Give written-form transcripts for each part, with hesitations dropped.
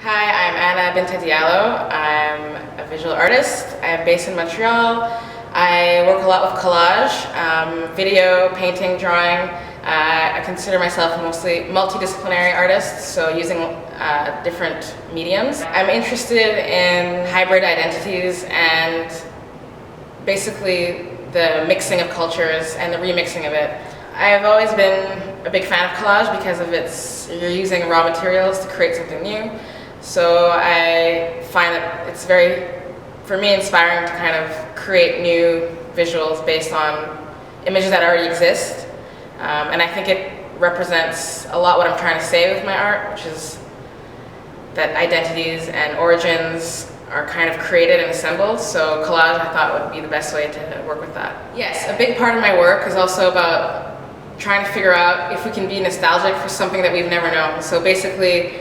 Hi, I'm Anna Binta Diallo. I'm a visual artist. I'm based in Montreal. I work a lot with collage, video, painting, drawing. I consider myself a mostly multidisciplinary artist, so using different mediums. I'm interested in hybrid identities and basically the mixing of cultures and the remixing of it. I've always been a big fan of collage because of you're using raw materials to create something new. So I find that it's very, for me, inspiring to kind of create new visuals based on images that already exist. And I think it represents a lot what I'm trying to say with my art, which is that identities and origins are kind of created and assembled. So collage, I thought, would be the best way to work with that. Yes, a big part of my work is also about trying to figure out if we can be nostalgic for something that we've never known. So basically,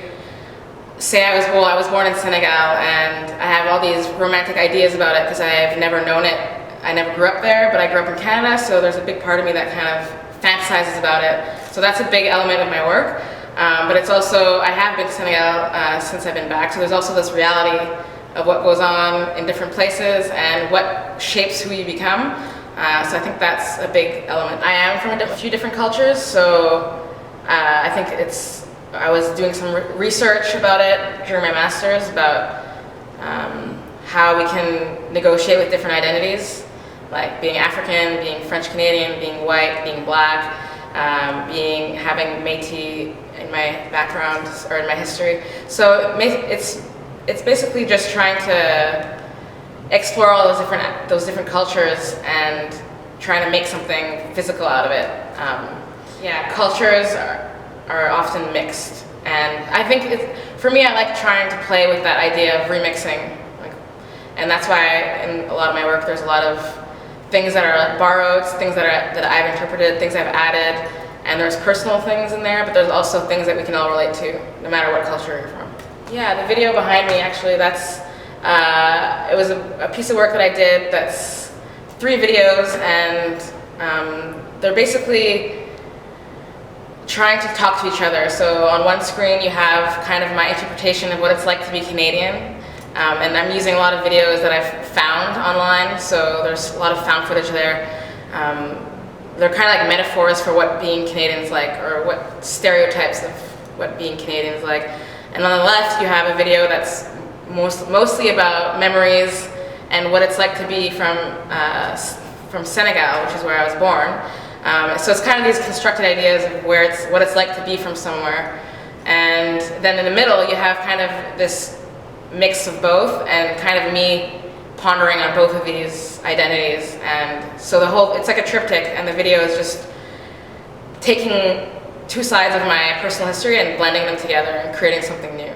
say I was born in Senegal and I have all these romantic ideas about it because I've never known it. I never grew up there, but I grew up in Canada, so there's a big part of me that kind of fantasizes about it. So that's a big element of my work. But it's also, I have been to Senegal since I've been back, so there's also this reality of what goes on in different places and what shapes who you become. So I think that's a big element. I am from a few different cultures, so I think I was doing some research about it during my master's about how we can negotiate with different identities, like being African, being French Canadian, being white, being black, having Métis in my background or in my history. So it's basically just trying to explore all those different cultures and trying to make something physical out of it. Cultures are often mixed, and I think for me, I like trying to play with that idea of remixing, and that's why in a lot of my work there's a lot of things that are borrowed, things that I've interpreted, things I've added, and there's personal things in there, but there's also things that we can all relate to, no matter what culture you're from. Yeah, the video behind me, actually, it was a piece of work that I did that's 3 videos, and they're basically trying to talk to each other. So on one screen you have kind of my interpretation of what it's like to be Canadian, and I'm using a lot of videos that I've found online, so there's a lot of found footage there. They're kind of like metaphors for what being Canadian is like, or what stereotypes of what being Canadian is like. And on the left you have a video that's mostly about memories and what it's like to be from Senegal, which is where I was born. So it's kind of these constructed ideas of what it's like to be from somewhere. And then in the middle you have kind of this mix of both and kind of me pondering on both of these identities. And so it's like a triptych, and the video is just taking 2 sides of my personal history and blending them together and creating something new.